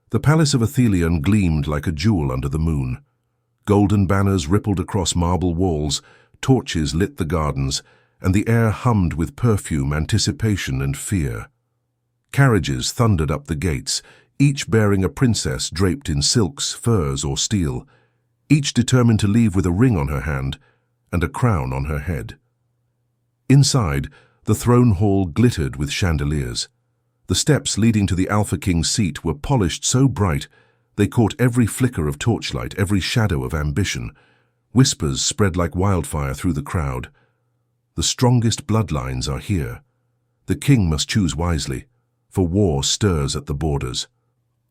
The palace of Athelion gleamed like a jewel under the moon. Golden banners rippled across marble walls, torches lit the gardens, and the air hummed with perfume, anticipation, and fear. Carriages thundered up the gates, each bearing a princess draped in silks, furs, or steel, each determined to leave with a ring on her hand and a crown on her head. Inside, the throne hall glittered with chandeliers. The steps leading to the Alpha King's seat were polished so bright they caught every flicker of torchlight, every shadow of ambition. Whispers spread like wildfire through the crowd. The strongest bloodlines are here. The king must choose wisely, for war stirs at the borders.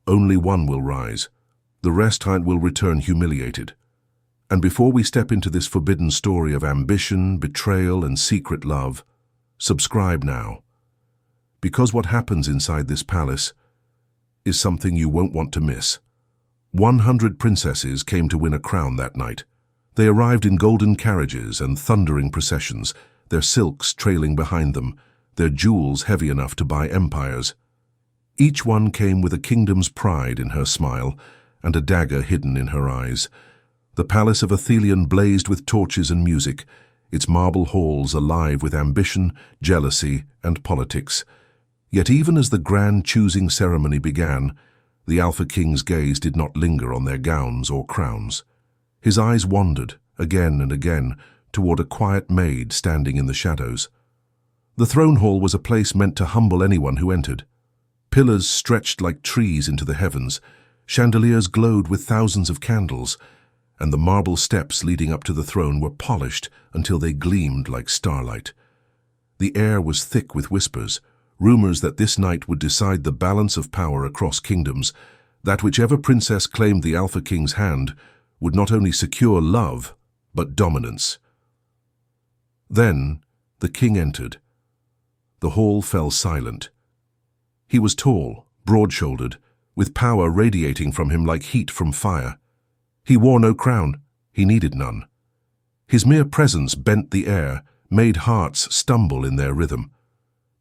Only one will rise. The rest will return humiliated. And before we step into this forbidden story of ambition, betrayal, and secret love, subscribe now. Because what happens inside this palace is something you won't want to miss. 100 princesses came to win a crown that night. They arrived in golden carriages and thundering processions, their silks trailing behind them, their jewels heavy enough to buy empires. Each one came with a kingdom's pride in her smile and a dagger hidden in her eyes. The palace of Athelion blazed with torches and music, its marble halls alive with ambition, jealousy, and politics. Yet even as the grand choosing ceremony began, the Alpha King's gaze did not linger on their gowns or crowns. His eyes wandered, again and again, toward a quiet maid standing in the shadows. The throne hall was a place meant to humble anyone who entered. Pillars stretched like trees into the heavens, chandeliers glowed with thousands of candles, and the marble steps leading up to the throne were polished until they gleamed like starlight. The air was thick with whispers, rumors that this night would decide the balance of power across kingdoms, that whichever princess claimed the Alpha King's hand would not only secure love, but dominance. Then the king entered. The hall fell silent. He was tall, broad-shouldered, with power radiating from him like heat from fire. He wore no crown, he needed none. His mere presence bent the air, made hearts stumble in their rhythm.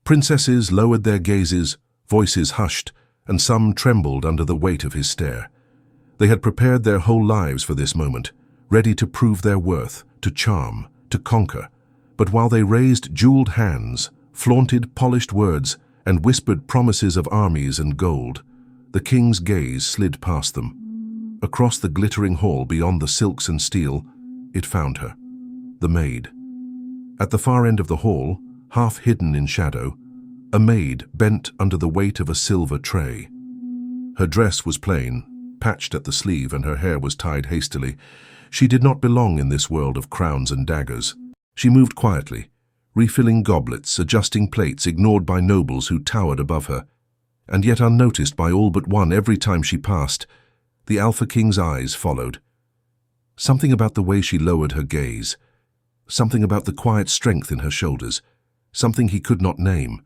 Princesses lowered their gazes, voices hushed, and some trembled under the weight of his stare. They had prepared their whole lives for this moment, ready to prove their worth, to charm, to conquer. But while they raised jeweled hands, flaunted polished words, and whispered promises of armies and gold, the king's gaze slid past them. Across the glittering hall beyond the silks and steel, it found her, the maid. At the far end of the hall, half hidden in shadow, a maid bent under the weight of a silver tray. Her dress was plain, patched at the sleeve, and her hair was tied hastily. She did not belong in this world of crowns and daggers. She moved quietly, refilling goblets, adjusting plates ignored by nobles who towered above her, and yet unnoticed by all but one. Every time she passed, the Alpha King's eyes followed. Something about the way she lowered her gaze, something about the quiet strength in her shoulders, something he could not name.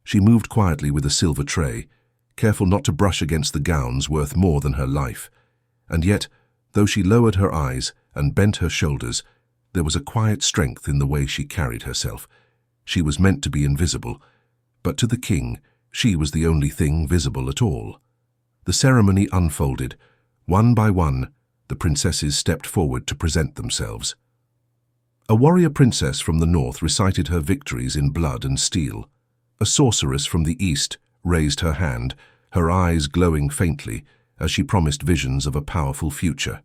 She moved quietly with a silver tray, careful not to brush against the gowns worth more than her life. And yet, though she lowered her eyes and bent her shoulders, there was a quiet strength in the way she carried herself. She was meant to be invisible, but to the king, she was the only thing visible at all. The ceremony unfolded. One by one, the princesses stepped forward to present themselves. A warrior princess from the north recited her victories in blood and steel. A sorceress from the east raised her hand, her eyes glowing faintly as she promised visions of a powerful future.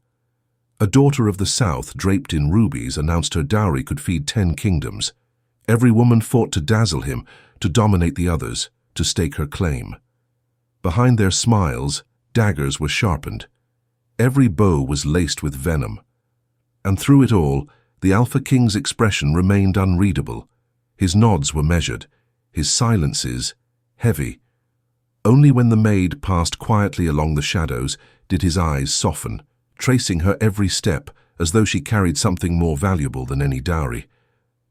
A daughter of the south, draped in rubies, announced her dowry could feed 10 kingdoms. Every woman fought to dazzle him, to dominate the others, to stake her claim. Behind their smiles, daggers were sharpened. Every bow was laced with venom. And through it all, the Alpha King's expression remained unreadable. His nods were measured, his silences heavy. Only when the maid passed quietly along the shadows did his eyes soften, tracing her every step as though she carried something more valuable than any dowry.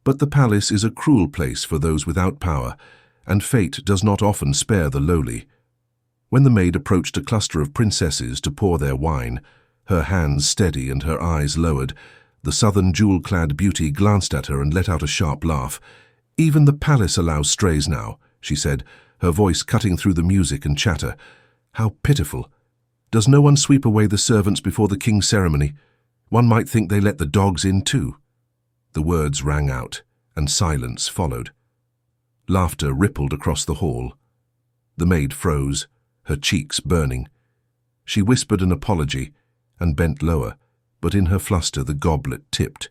But the palace is a cruel place for those without power, and fate does not often spare the lowly. When the maid approached a cluster of princesses to pour their wine, her hands steady and her eyes lowered, the southern jewel-clad beauty glanced at her and let out a sharp laugh. "Even the palace allows strays now," she said, her voice cutting through the music and chatter. "How pitiful. Does no one sweep away the servants before the king's ceremony? One might think they let the dogs in too." The words rang out, and silence followed. Laughter rippled across the hall. The maid froze, her cheeks burning. She whispered an apology and bent lower, but in her fluster the goblet tipped.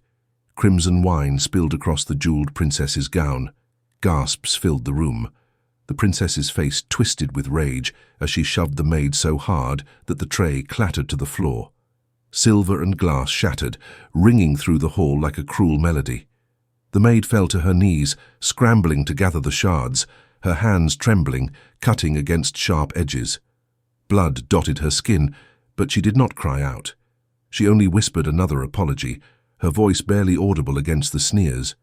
Crimson wine spilled across the jeweled princess's gown. Gasps filled the room. The princess's face twisted with rage as she shoved the maid so hard that the tray clattered to the floor. Silver and glass shattered, ringing through the hall like a cruel melody. The maid fell to her knees, scrambling to gather the shards, her hands trembling, cutting against sharp edges. Blood dotted her skin, but she did not cry out. She only whispered another apology, her voice barely audible against the sneers.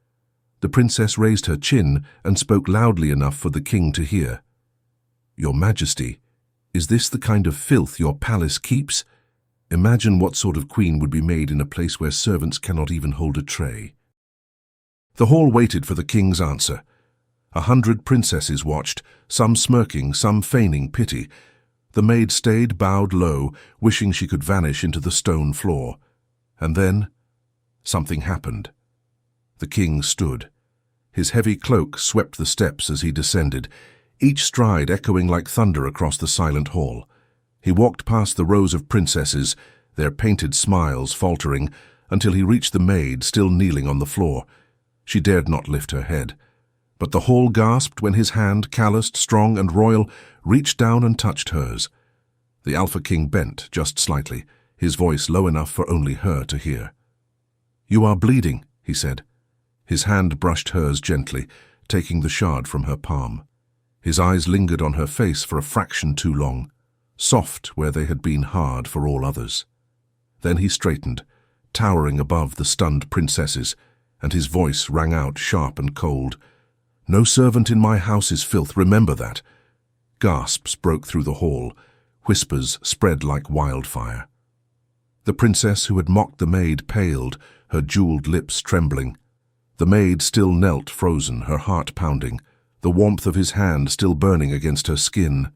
The princess raised her chin and spoke loudly enough for the king to hear. "Your Majesty, is this the kind of filth your palace keeps? Imagine what sort of queen would be made in a place where servants cannot even hold a tray." The hall waited for the king's answer. 100 princesses watched, some smirking, some feigning pity. The maid stayed bowed low, wishing she could vanish into the stone floor. And then, something happened. The king stood. His heavy cloak swept the steps as he descended, each stride echoing like thunder across the silent hall. He walked past the rows of princesses, their painted smiles faltering, until he reached the maid still kneeling on the floor. She dared not lift her head. But the hall gasped when his hand, calloused, strong and royal, reached down and touched hers. The Alpha King bent just slightly, his voice low enough for only her to hear. "You are bleeding," he said. His hand brushed hers gently, taking the shard from her palm. His eyes lingered on her face for a fraction too long, soft where they had been hard for all others. Then he straightened, towering above the stunned princesses, and his voice rang out sharp and cold. "No servant in my house is filth, remember that." Gasps broke through the hall. Whispers spread like wildfire. The princess who had mocked the maid paled, her jeweled lips trembling. The maid still knelt frozen, her heart pounding, the warmth of his hand still burning against her skin.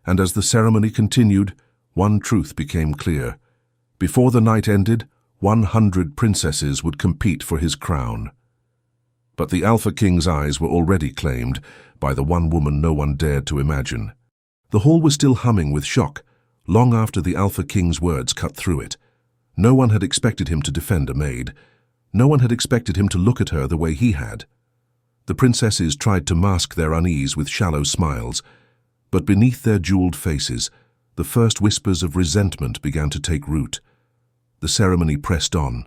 And as the ceremony continued, one truth became clear. Before the night ended, 100 princesses would compete for his crown. But the Alpha King's eyes were already claimed by the one woman no one dared to imagine. The hall was still humming with shock, long after the Alpha King's words cut through it. No one had expected him to defend a maid. No one had expected him to look at her the way he had. The princesses tried to mask their unease with shallow smiles, but beneath their jeweled faces, the first whispers of resentment began to take root. The ceremony pressed on,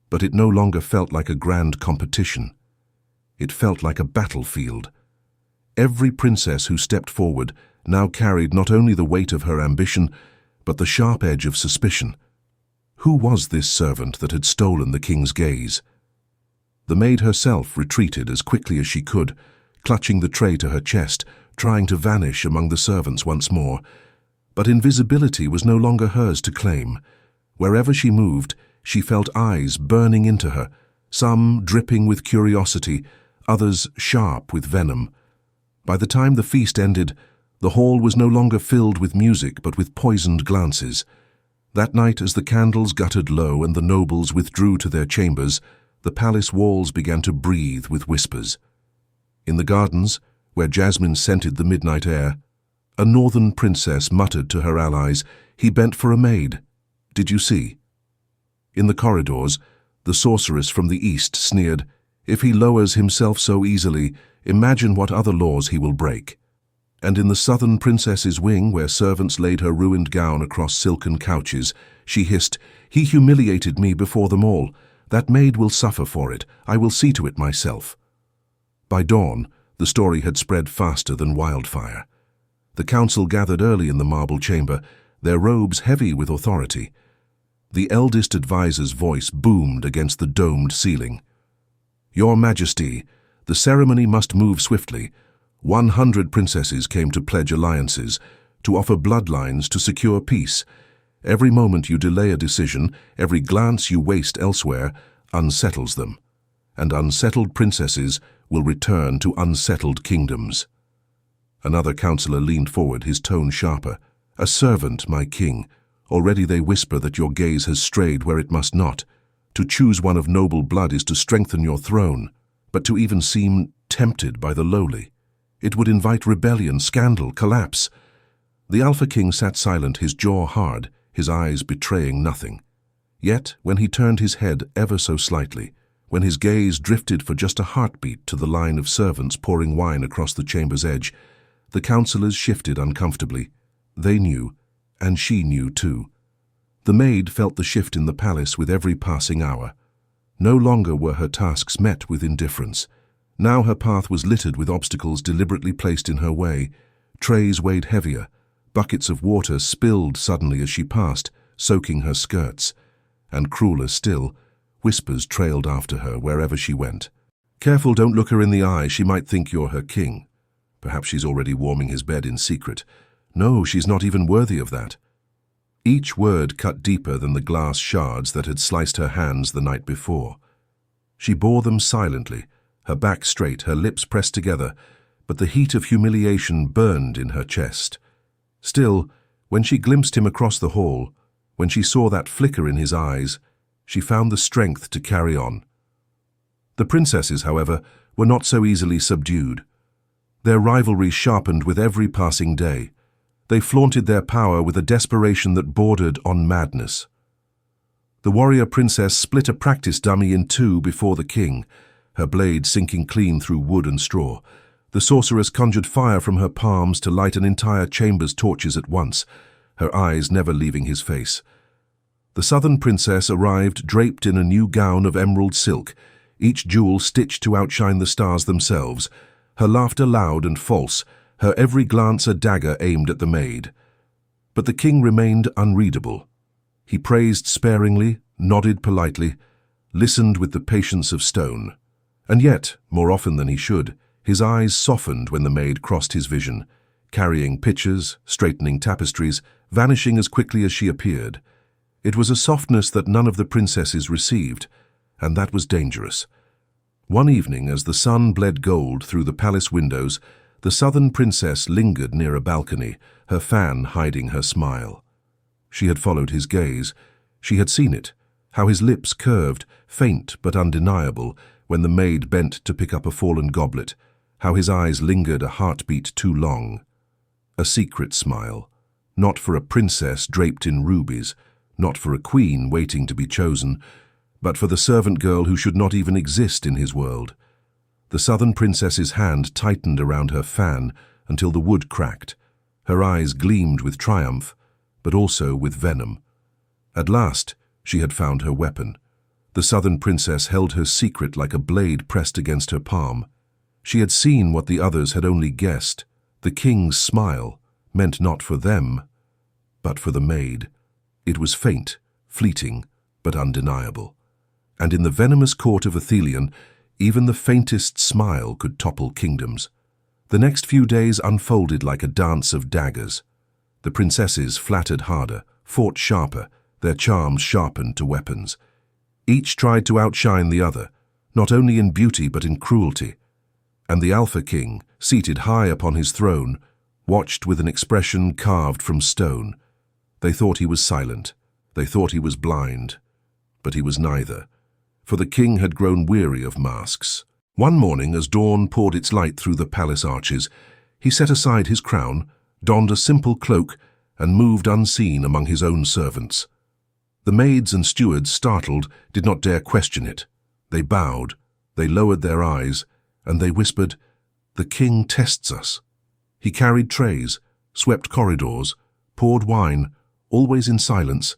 but it no longer felt like a grand competition. It felt like a battlefield. Every princess who stepped forward now carried not only the weight of her ambition, but the sharp edge of suspicion. Who was this servant that had stolen the king's gaze? The maid herself retreated as quickly as she could, clutching the tray to her chest, trying to vanish among the servants once more. But invisibility was no longer hers to claim. Wherever she moved, she felt eyes burning into her, some dripping with curiosity, others sharp with venom. By the time the feast ended, the hall was no longer filled with music but with poisoned glances. That night, as the candles guttered low and the nobles withdrew to their chambers, the palace walls began to breathe with whispers. In the gardens, where jasmine scented the midnight air, a northern princess muttered to her allies, "He bent for a maid. Did you see?" In the corridors, the sorceress from the east sneered, "If he lowers himself so easily, imagine what other laws he will break." And in the southern princess's wing, where servants laid her ruined gown across silken couches, she hissed, "He humiliated me before them all. That maid will suffer for it. I will see to it myself." By dawn, the story had spread faster than wildfire. The council gathered early in the marble chamber, their robes heavy with authority. The eldest advisor's voice boomed against the domed ceiling. "Your Majesty, the ceremony must move swiftly. 100 princesses came to pledge alliances, to offer bloodlines to secure peace. Every moment you delay a decision, every glance you waste elsewhere, unsettles them. And unsettled princesses will return to unsettled kingdoms." Another counselor leaned forward, his tone sharper. "A servant, my king, Already they whisper that your gaze has strayed where it must not. To choose one of noble blood is to strengthen your throne, but to even seem tempted by the lowly, it would invite rebellion, scandal, collapse. The Alpha King sat silent, his jaw hard, his eyes betraying nothing. Yet, when he turned his head ever so slightly, when his gaze drifted for just a heartbeat to the line of servants pouring wine across the chamber's edge, the councillors shifted uncomfortably. They knew, and she knew too. The maid felt the shift in the palace with every passing hour. No longer were her tasks met with indifference. Now her path was littered with obstacles deliberately placed in her way. Trays weighed heavier. Buckets of water spilled suddenly as she passed, soaking her skirts. And crueler still, whispers trailed after her wherever she went. Careful, don't look her in the eye, she might think you're her king. Perhaps she's already warming his bed in secret. No, she's not even worthy of that. Each word cut deeper than the glass shards that had sliced her hands the night before. She bore them silently, her back straight, her lips pressed together, but the heat of humiliation burned in her chest. Still, when she glimpsed him across the hall, when she saw that flicker in his eyes, she found the strength to carry on. The princesses, however, were not so easily subdued. Their rivalry sharpened with every passing day. They flaunted their power with a desperation that bordered on madness. The warrior princess split a practice dummy in two before the king, her blade sinking clean through wood and straw. The sorceress conjured fire from her palms to light an entire chamber's torches at once, her eyes never leaving his face. The southern princess arrived draped in a new gown of emerald silk, each jewel stitched to outshine the stars themselves, her laughter loud and false, her every glance a dagger aimed at the maid. But the king remained unreadable. He praised sparingly, nodded politely, listened with the patience of stone. And yet, more often than he should, his eyes softened when the maid crossed his vision, carrying pictures, straightening tapestries, vanishing as quickly as she appeared. It was a softness that none of the princesses received, and that was dangerous. One evening, as the sun bled gold through the palace windows, the southern princess lingered near a balcony, her fan hiding her smile. She had followed his gaze. She had seen it, how his lips curved, faint but undeniable, when the maid bent to pick up a fallen goblet, how his eyes lingered a heartbeat too long. A secret smile, not for a princess draped in rubies, not for a queen waiting to be chosen, but for the servant girl who should not even exist in his world. The southern princess's hand tightened around her fan until the wood cracked. Her eyes gleamed with triumph, but also with venom. At last, she had found her weapon. The southern princess held her secret like a blade pressed against her palm. She had seen what the others had only guessed. The king's smile meant not for them, but for the maid. It was faint, fleeting, but undeniable. And in the venomous court of Athelion, even the faintest smile could topple kingdoms. The next few days unfolded like a dance of daggers. The princesses flattered harder, fought sharper, their charms sharpened to weapons. Each tried to outshine the other, not only in beauty but in cruelty. And the Alpha King, seated high upon his throne, watched with an expression carved from stone. They thought he was silent. They thought he was blind. But he was neither. For the king had grown weary of masks. One morning, as dawn poured its light through the palace arches, he set aside his crown, donned a simple cloak, and moved unseen among his own servants. The maids and stewards, startled, did not dare question it. They bowed, they lowered their eyes, and they whispered, "The king tests us." He carried trays, swept corridors, poured wine, always in silence,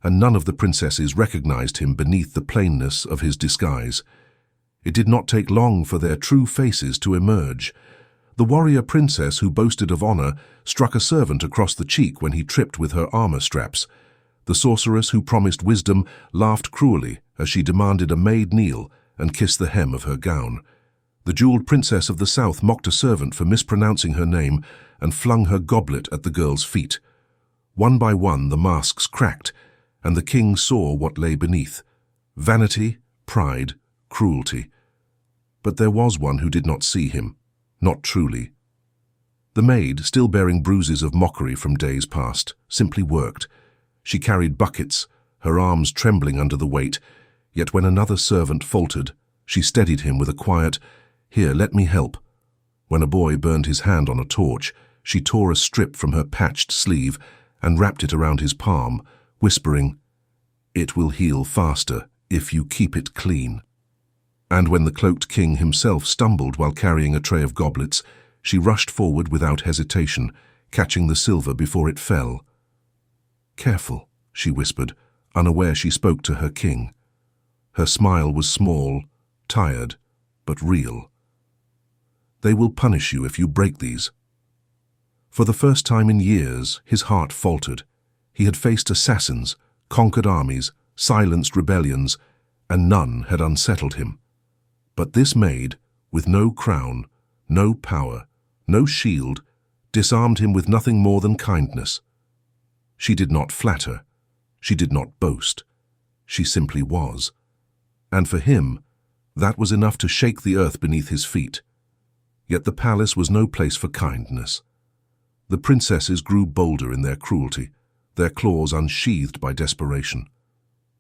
and none of the princesses recognized him beneath the plainness of his disguise. It did not take long for their true faces to emerge. The warrior princess who boasted of honor struck a servant across the cheek when he tripped with her armor straps. The sorceress who promised wisdom laughed cruelly as she demanded a maid kneel and kiss the hem of her gown. The jeweled princess of the south mocked a servant for mispronouncing her name and flung her goblet at the girl's feet. One by one the masks cracked, and the king saw what lay beneath: vanity, pride, cruelty. But there was one who did not see him, not truly. The maid, still bearing bruises of mockery from days past, simply worked. She carried buckets, her arms trembling under the weight, yet when another servant faltered, she steadied him with a quiet, "Here, let me help." When a boy burned his hand on a torch, she tore a strip from her patched sleeve and wrapped it around his palm, whispering, "It will heal faster if you keep it clean." And when the cloaked king himself stumbled while carrying a tray of goblets, she rushed forward without hesitation, catching the silver before it fell. "Careful," she whispered, unaware she spoke to her king. Her smile was small, tired, but real. "They will punish you if you break these." For the first time in years, his heart faltered. He had faced assassins, conquered armies, silenced rebellions, and none had unsettled him. But this maid, with no crown, no power, no shield, disarmed him with nothing more than kindness. She did not flatter. She did not boast. She simply was. And for him, that was enough to shake the earth beneath his feet. Yet the palace was no place for kindness. The princesses grew bolder in their cruelty, their claws unsheathed by desperation.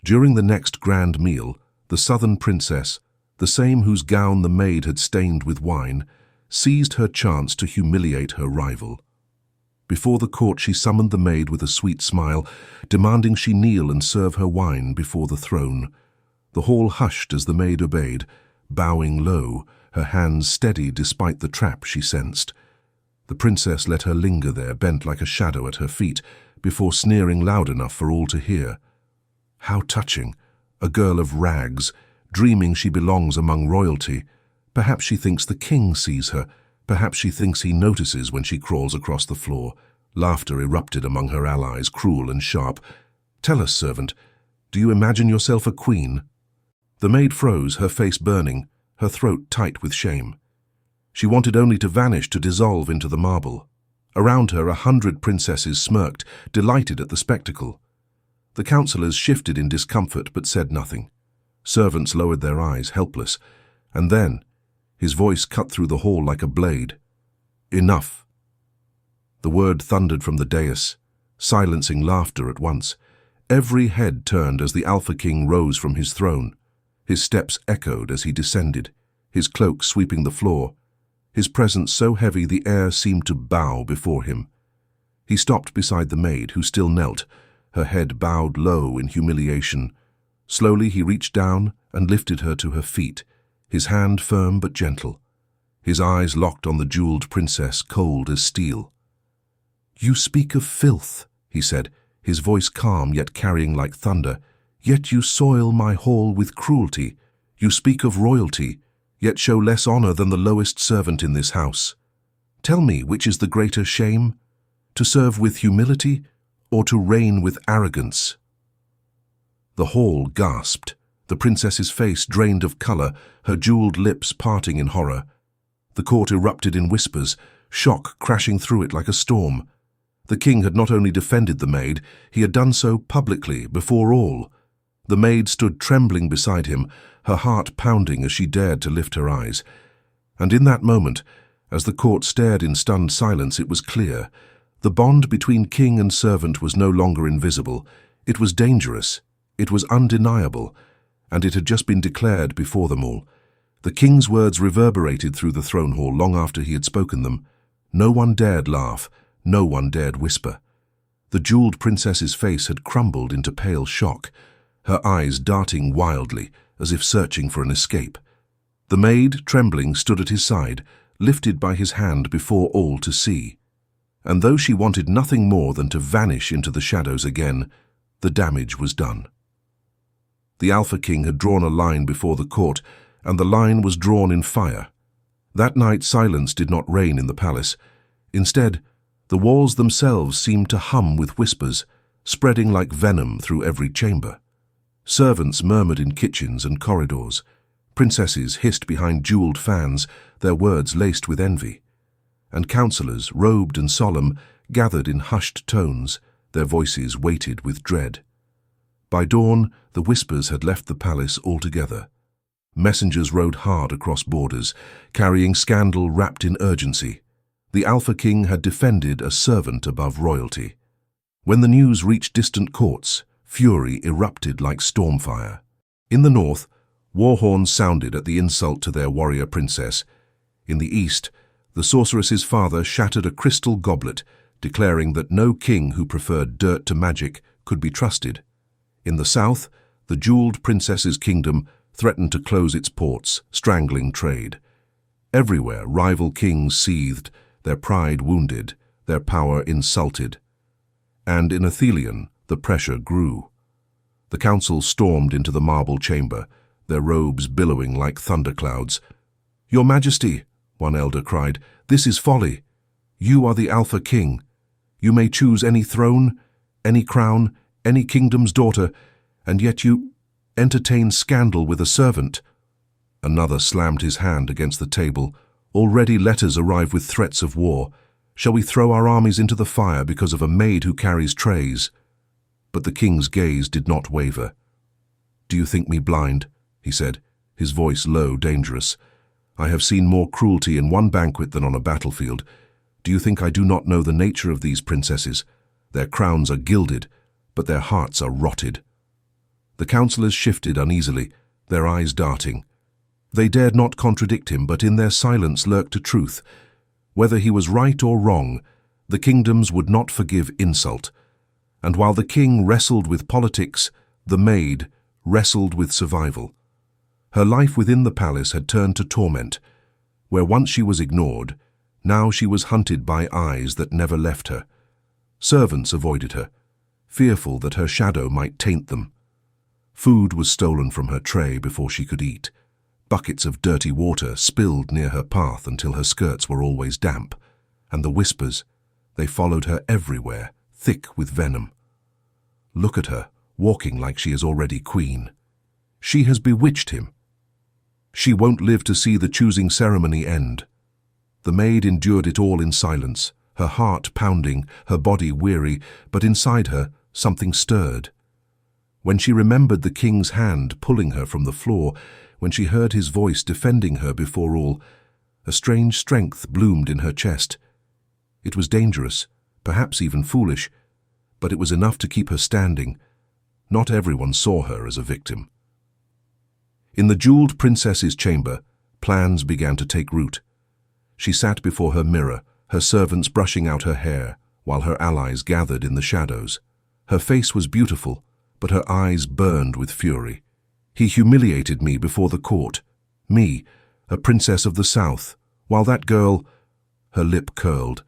During the next grand meal, the southern princess, the same whose gown the maid had stained with wine, seized her chance to humiliate her rival. Before the court she summoned the maid with a sweet smile, demanding she kneel and serve her wine before the throne. The hall hushed as the maid obeyed, bowing low, her hands steady despite the trap she sensed. The princess let her linger there, bent like a shadow at her feet, before sneering loud enough for all to hear. How touching, a girl of rags, dreaming she belongs among royalty. Perhaps she thinks the king sees her. Perhaps she thinks he notices when she crawls across the floor. Laughter erupted among her allies, cruel and sharp. "Tell us, servant, do you imagine yourself a queen?" The maid froze, her face burning, her throat tight with shame. She wanted only to vanish, to dissolve into the marble. Around her 100 princesses smirked, delighted at the spectacle. The councillors shifted in discomfort but said nothing. Servants lowered their eyes, helpless. And then, his voice cut through the hall like a blade. "Enough." The word thundered from the dais, silencing laughter at once. Every head turned as the Alpha King rose from his throne. His steps echoed as he descended, his cloak sweeping the floor, his presence so heavy the air seemed to bow before him. He stopped beside the maid, who still knelt, her head bowed low in humiliation. Slowly he reached down and lifted her to her feet, his hand firm but gentle. His eyes locked on the jeweled princess, cold as steel. "You speak of filth," he said, his voice calm yet carrying like thunder. "Yet you soil my hall with cruelty. You speak of royalty, yet show less honor than the lowest servant in this house. Tell me, which is the greater shame? To serve with humility, or to reign with arrogance?" The hall gasped, the princess's face drained of color, her jeweled lips parting in horror. The court erupted in whispers, shock crashing through it like a storm. The king had not only defended the maid, he had done so publicly, before all. The maid stood trembling beside him, her heart pounding as she dared to lift her eyes. And in that moment, as the court stared in stunned silence, it was clear. The bond between king and servant was no longer invisible. It was dangerous. It was undeniable. And it had just been declared before them all. The king's words reverberated through the throne hall long after he had spoken them. No one dared laugh. No one dared whisper. The jeweled princess's face had crumbled into pale shock, her eyes darting wildly, as if searching for an escape. The maid, trembling, stood at his side, lifted by his hand before all to see. And though she wanted nothing more than to vanish into the shadows again, the damage was done. The Alpha King had drawn a line before the court, and the line was drawn in fire. That night silence did not reign in the palace. Instead, the walls themselves seemed to hum with whispers, spreading like venom through every chamber. Servants murmured in kitchens and corridors. Princesses hissed behind jeweled fans, their words laced with envy. And councillors, robed and solemn, gathered in hushed tones, their voices weighted with dread. By dawn, the whispers had left the palace altogether. Messengers rode hard across borders, carrying scandal wrapped in urgency. The Alpha King had defended a servant above royalty. When the news reached distant courts, fury erupted like stormfire. In the north, war horns sounded at the insult to their warrior princess. In the east, the sorceress's father shattered a crystal goblet, declaring that no king who preferred dirt to magic could be trusted. In the south, the jeweled princess's kingdom threatened to close its ports, strangling trade. Everywhere, rival kings seethed, their pride wounded, their power insulted. And in Athelion, the pressure grew. The council stormed into the marble chamber, their robes billowing like thunderclouds. "Your Majesty," one elder cried, "this is folly. You are the Alpha King. You may choose any throne, any crown, any kingdom's daughter, and yet you entertain scandal with a servant." Another slammed his hand against the table. "Already letters arrive with threats of war. Shall we throw our armies into the fire because of a maid who carries trays?" But the king's gaze did not waver. "Do you think me blind?" he said, his voice low, dangerous. "I have seen more cruelty in one banquet than on a battlefield. Do you think I do not know the nature of these princesses? Their crowns are gilded, but their hearts are rotted." The councillors shifted uneasily, their eyes darting. They dared not contradict him, but in their silence lurked a truth. Whether he was right or wrong, the kingdoms would not forgive insult. And while the king wrestled with politics, the maid wrestled with survival. Her life within the palace had turned to torment. Where once she was ignored, now she was hunted by eyes that never left her. Servants avoided her, fearful that her shadow might taint them. Food was stolen from her tray before she could eat. Buckets of dirty water spilled near her path until her skirts were always damp. And the whispers, they followed her everywhere, thick with venom. Look at her, walking like she is already queen. She has bewitched him. She won't live to see the choosing ceremony end. The maid endured it all in silence, her heart pounding, her body weary, but inside her something stirred. When she remembered the king's hand pulling her from the floor, when she heard his voice defending her before all, a strange strength bloomed in her chest. It was dangerous, perhaps even foolish, but it was enough to keep her standing. Not everyone saw her as a victim. In the jeweled princess's chamber, plans began to take root. She sat before her mirror, her servants brushing out her hair, while her allies gathered in the shadows. Her face was beautiful, but her eyes burned with fury. "He humiliated me before the court. Me, a princess of the south, while that girl—" Her lip curled.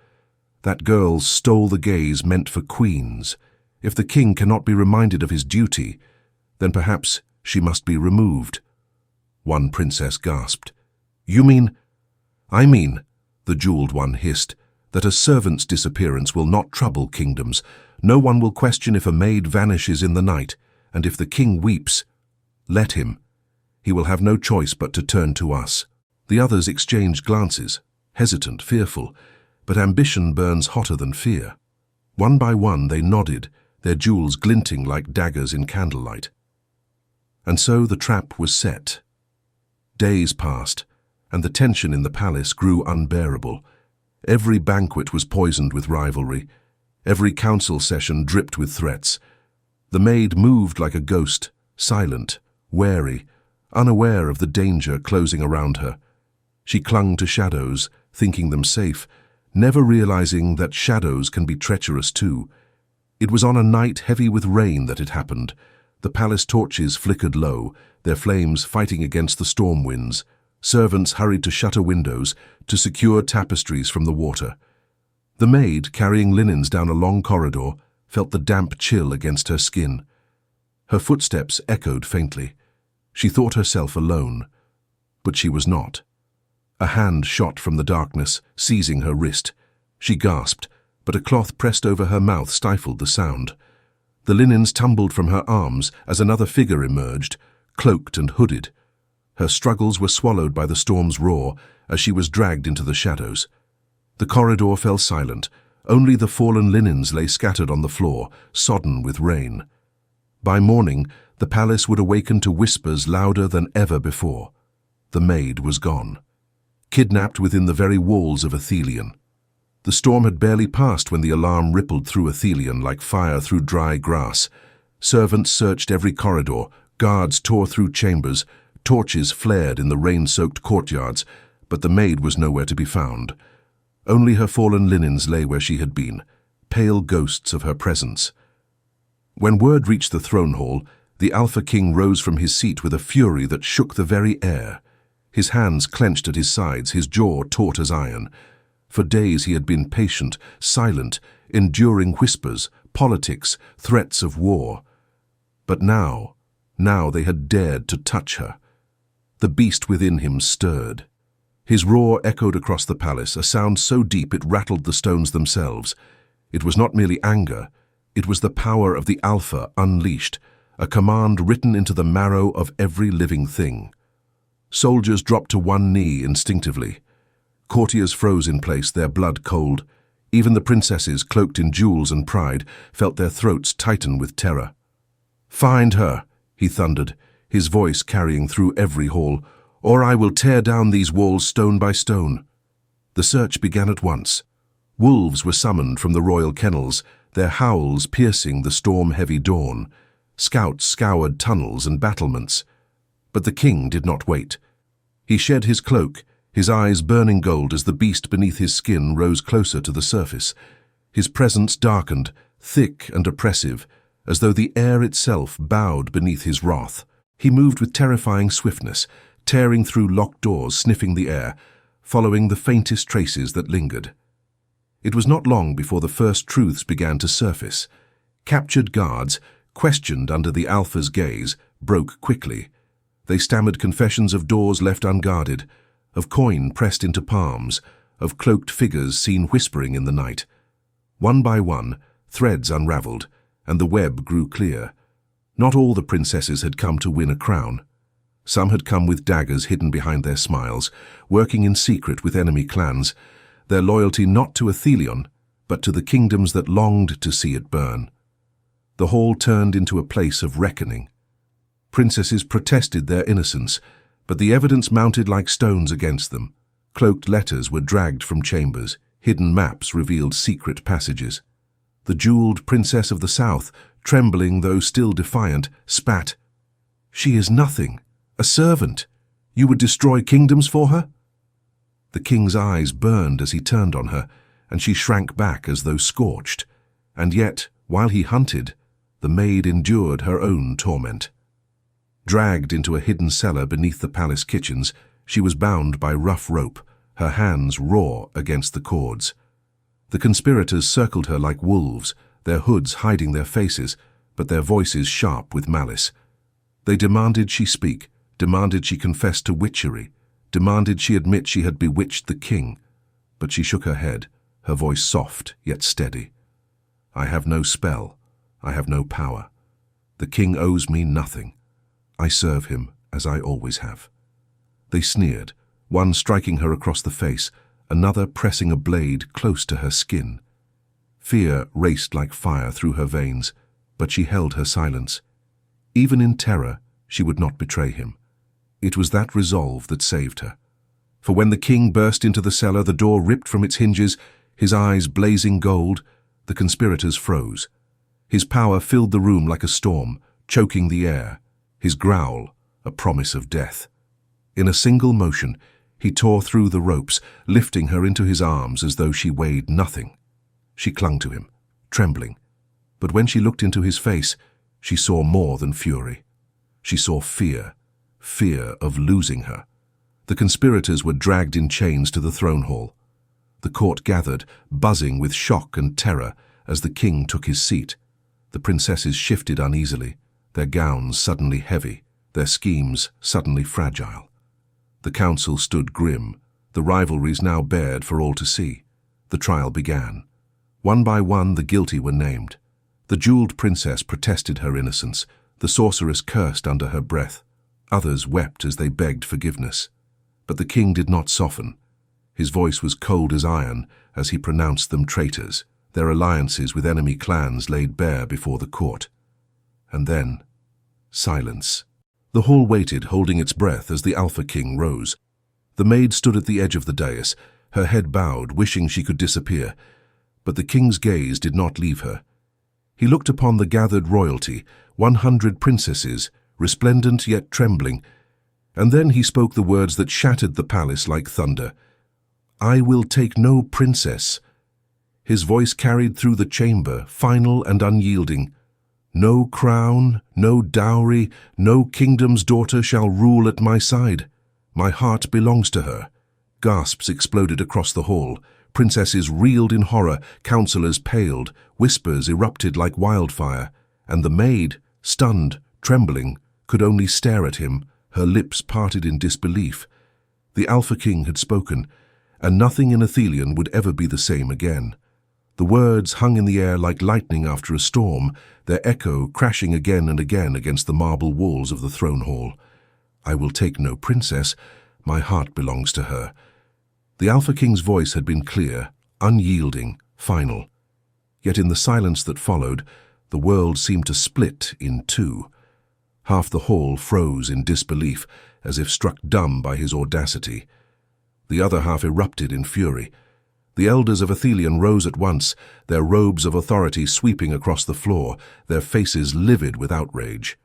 "That girl stole the gaze meant for queens. If the king cannot be reminded of his duty, then perhaps she must be removed." One princess gasped. "You mean—" "I mean," the jeweled one hissed, "that a servant's disappearance will not trouble kingdoms. No one will question if a maid vanishes in the night, and if the king weeps, let him. He will have no choice but to turn to us." The others exchanged glances, hesitant, fearful, but ambition burns hotter than fear. One by one they nodded, their jewels glinting like daggers in candlelight. And so the trap was set. Days passed, and the tension in the palace grew unbearable. Every banquet was poisoned with rivalry. Every council session dripped with threats. The maid moved like a ghost, silent, wary, unaware of the danger closing around her. She clung to shadows, thinking them safe, never realizing that shadows can be treacherous too. It was on a night heavy with rain that it happened. The palace torches flickered low, their flames fighting against the storm winds. Servants hurried to shutter windows, to secure tapestries from the water. The maid, carrying linens down a long corridor, felt the damp chill against her skin. Her footsteps echoed faintly. She thought herself alone, but she was not. A hand shot from the darkness, seizing her wrist. She gasped, but a cloth pressed over her mouth stifled the sound. The linens tumbled from her arms as another figure emerged, cloaked and hooded. Her struggles were swallowed by the storm's roar as she was dragged into the shadows. The corridor fell silent. Only the fallen linens lay scattered on the floor, sodden with rain. By morning, the palace would awaken to whispers louder than ever before. The maid was gone, kidnapped within the very walls of Athelion. The storm had barely passed when the alarm rippled through Athelion like fire through dry grass. Servants searched every corridor, guards tore through chambers, torches flared in the rain-soaked courtyards, but the maid was nowhere to be found. Only her fallen linens lay where she had been, pale ghosts of her presence. When word reached the throne hall, the Alpha King rose from his seat with a fury that shook the very air. His hands clenched at his sides, his jaw taut as iron. For days he had been patient, silent, enduring whispers, politics, threats of war. But now they had dared to touch her. The beast within him stirred. His roar echoed across the palace, a sound so deep it rattled the stones themselves. It was not merely anger, it was the power of the Alpha unleashed, a command written into the marrow of every living thing. Soldiers dropped to one knee instinctively. Courtiers froze in place, their blood cold. Even the princesses, cloaked in jewels and pride, felt their throats tighten with terror. "Find her," he thundered, his voice carrying through every hall, "or I will tear down these walls stone by stone." The search began at once. Wolves were summoned from the royal kennels, their howls piercing the storm-heavy dawn. Scouts scoured tunnels and battlements. But the king did not wait. He shed his cloak, his eyes burning gold as the beast beneath his skin rose closer to the surface. His presence darkened, thick and oppressive, as though the air itself bowed beneath his wrath. He moved with terrifying swiftness, tearing through locked doors, sniffing the air, following the faintest traces that lingered. It was not long before the first truths began to surface. Captured guards, questioned under the Alpha's gaze, broke quickly. They stammered confessions of doors left unguarded, of coin pressed into palms, of cloaked figures seen whispering in the night. One by one, threads unraveled, and the web grew clear. Not all the princesses had come to win a crown. Some had come with daggers hidden behind their smiles, working in secret with enemy clans, their loyalty not to Athelion, but to the kingdoms that longed to see it burn. The hall turned into a place of reckoning. Princesses protested their innocence, but the evidence mounted like stones against them. Cloaked letters were dragged from chambers, hidden maps revealed secret passages. The jeweled princess of the south, trembling though still defiant, spat, "She is nothing, a servant. You would destroy kingdoms for her?" The king's eyes burned as he turned on her, and she shrank back as though scorched. And yet, while he hunted, the maid endured her own torment. Dragged into a hidden cellar beneath the palace kitchens, she was bound by rough rope, her hands raw against the cords. The conspirators circled her like wolves, their hoods hiding their faces, but their voices sharp with malice. They demanded she speak, demanded she confess to witchery, demanded she admit she had bewitched the king. But she shook her head, her voice soft yet steady. "I have no spell, I have no power. The king owes me nothing. I serve him as I always have." They sneered, one striking her across the face, another pressing a blade close to her skin. Fear raced like fire through her veins, but she held her silence. Even in terror, she would not betray him. It was that resolve that saved her. For when the king burst into the cellar, the door ripped from its hinges, his eyes blazing gold, the conspirators froze. His power filled the room like a storm, choking the air, his growl a promise of death. In a single motion, he tore through the ropes, lifting her into his arms as though she weighed nothing. She clung to him, trembling. But when she looked into his face, she saw more than fury. She saw fear, fear of losing her. The conspirators were dragged in chains to the throne hall. The court gathered, buzzing with shock and terror as the king took his seat. The princesses shifted uneasily, their gowns suddenly heavy, their schemes suddenly fragile. The council stood grim, the rivalries now bared for all to see. The trial began. One by one the guilty were named. The jeweled princess protested her innocence, the sorceress cursed under her breath. Others wept as they begged forgiveness. But the king did not soften. His voice was cold as iron as he pronounced them traitors, their alliances with enemy clans laid bare before the court. And then, silence. The hall waited, holding its breath as the Alpha King rose. The maid stood at the edge of the dais, her head bowed, wishing she could disappear. But the king's gaze did not leave her. He looked upon the gathered royalty, 100 princesses, resplendent yet trembling, and then he spoke the words that shattered the palace like thunder. "I will take no princess." His voice carried through the chamber, final and unyielding. "No crown, no dowry, no kingdom's daughter shall rule at my side. My heart belongs to her." Gasps exploded across the hall. Princesses reeled in horror, counselors paled, whispers erupted like wildfire, and the maid, stunned, trembling, could only stare at him, her lips parted in disbelief. The Alpha King had spoken, and nothing in Athelion would ever be the same again. The words hung in the air like lightning after a storm, their echo crashing again and again against the marble walls of the throne hall. "I will take no princess. My heart belongs to her." The Alpha King's voice had been clear, unyielding, final. Yet in the silence that followed, the world seemed to split in two. Half the hall froze in disbelief, as if struck dumb by his audacity. The other half erupted in fury. The elders of Athelion rose at once, their robes of authority sweeping across the floor, their faces livid with outrage.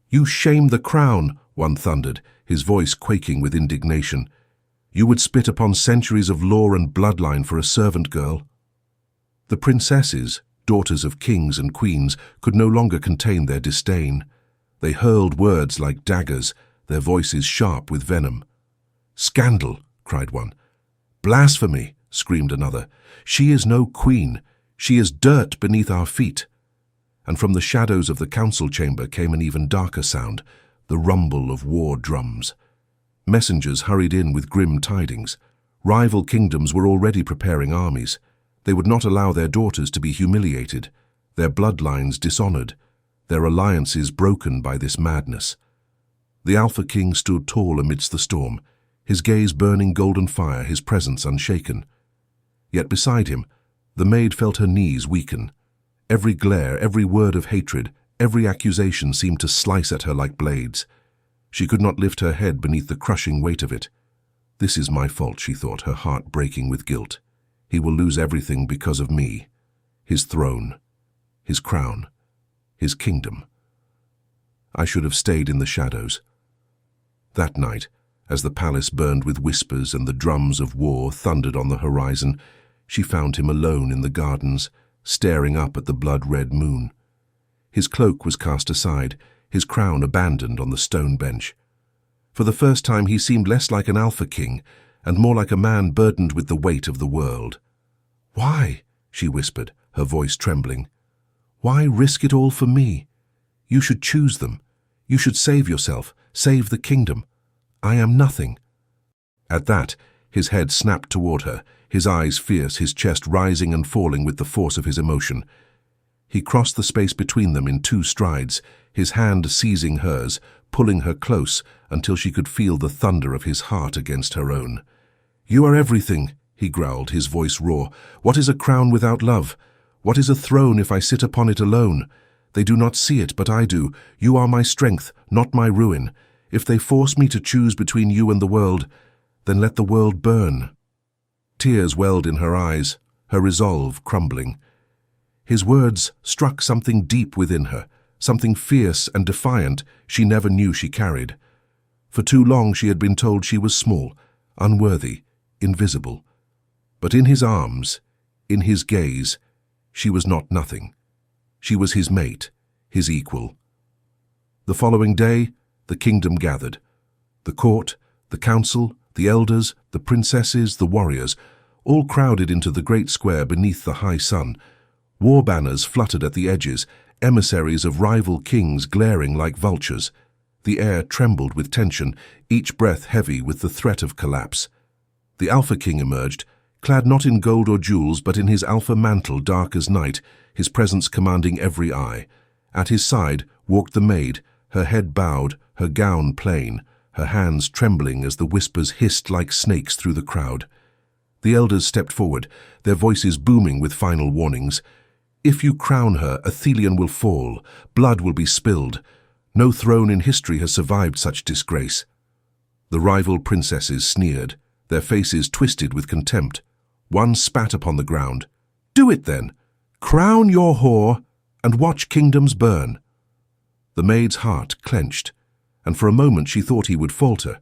"You shame the crown," one thundered, his voice quaking with indignation. "You would spit upon centuries of law and bloodline for a servant girl." The princesses, daughters of kings and queens, could no longer contain their disdain. They hurled words like daggers, their voices sharp with venom. "Scandal!" cried one. "Blasphemy!" screamed another. "She is no queen. She is dirt beneath our feet." And from the shadows of the council chamber came an even darker sound, the rumble of war drums. Messengers hurried in with grim tidings. Rival kingdoms were already preparing armies. They would not allow their daughters to be humiliated, their bloodlines dishonored, their alliances broken by this madness. The Alpha King stood tall amidst the storm, his gaze burning golden fire, his presence unshaken. Yet beside him, the maid felt her knees weaken. Every glare, every word of hatred, every accusation seemed to slice at her like blades. She could not lift her head beneath the crushing weight of it. "This is my fault," she thought, her heart breaking with guilt. "He will lose everything because of me. His throne, his crown, his kingdom. I should have stayed in the shadows." That night, as the palace burned with whispers and the drums of war thundered on the horizon, she found him alone in the gardens, staring up at the blood-red moon. His cloak was cast aside, his crown abandoned on the stone bench. For the first time he seemed less like an Alpha King and more like a man burdened with the weight of the world. "Why?" she whispered, her voice trembling. "Why risk it all for me? You should choose them. You should save yourself, save the kingdom. I am nothing." At that, his head snapped toward her, his eyes fierce, his chest rising and falling with the force of his emotion. He crossed the space between them in 2 strides, his hand seizing hers, pulling her close until she could feel the thunder of his heart against her own. "You are everything," he growled, his voice raw. "What is a crown without love? What is a throne if I sit upon it alone? They do not see it, but I do. You are my strength, not my ruin. If they force me to choose between you and the world, then let the world burn." Tears welled in her eyes, her resolve crumbling. His words struck something deep within her, something fierce and defiant she never knew she carried. For too long she had been told she was small, unworthy, invisible. But in his arms, in his gaze, she was not nothing. She was his mate, his equal. The following day, the kingdom gathered. The court, the council, the elders, the princesses, the warriors, all crowded into the great square beneath the high sun. War banners fluttered at the edges, emissaries of rival kings glaring like vultures. The air trembled with tension, each breath heavy with the threat of collapse. The Alpha King emerged, clad not in gold or jewels but in his alpha mantle dark as night, his presence commanding every eye. At his side walked the maid, her head bowed, her gown plain, her hands trembling as the whispers hissed like snakes through the crowd. The elders stepped forward, their voices booming with final warnings. "If you crown her, Athelion will fall, blood will be spilled. No throne in history has survived such disgrace." The rival princesses sneered, their faces twisted with contempt. One spat upon the ground. "Do it then! Crown your whore and watch kingdoms burn." The maid's heart clenched, and for a moment she thought he would falter.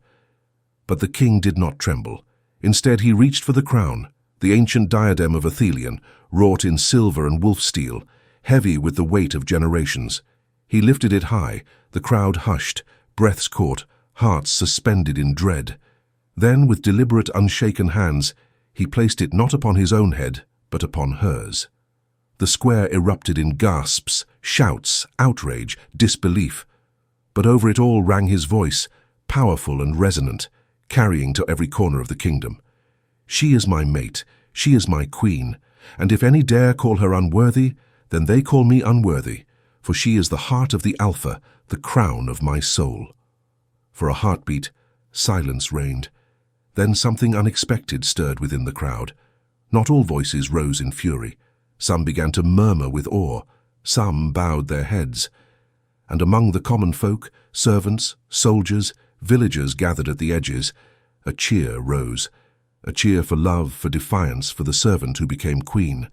But the king did not tremble. Instead he reached for the crown, the ancient diadem of Athelion, wrought in silver and wolf steel, heavy with the weight of generations. He lifted it high, the crowd hushed, breaths caught, hearts suspended in dread. Then, with deliberate, unshaken hands, he placed it not upon his own head, but upon hers. The square erupted in gasps, shouts, outrage, disbelief. But over it all rang his voice, powerful and resonant, carrying to every corner of the kingdom. "She is my mate, she is my queen, and if any dare call her unworthy, then they call me unworthy, for she is the heart of the Alpha, the crown of my soul." For a heartbeat, silence reigned. Then something unexpected stirred within the crowd. Not all voices rose in fury. Some began to murmur with awe, some bowed their heads. And among the common folk, servants, soldiers, villagers gathered at the edges, a cheer rose. A cheer for love, for defiance, for the servant who became queen.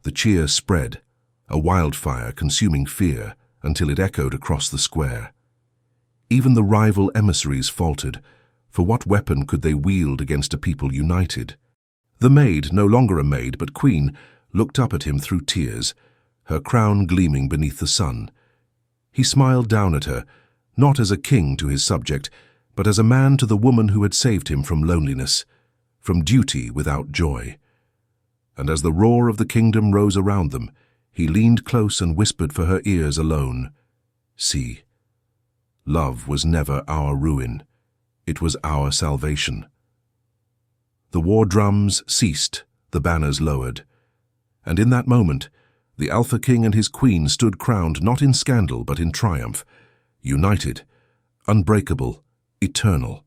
The cheer spread, a wildfire consuming fear, until it echoed across the square. Even the rival emissaries faltered, for what weapon could they wield against a people united? The maid, no longer a maid but queen, looked up at him through tears, her crown gleaming beneath the sun. He smiled down at her, not as a king to his subject, but as a man to the woman who had saved him from loneliness, from duty without joy. And as the roar of the kingdom rose around them, he leaned close and whispered for her ears alone, "See, love was never our ruin, it was our salvation." The war drums ceased, the banners lowered, and in that moment, the Alpha King and his queen stood crowned not in scandal but in triumph, united, unbreakable, eternal.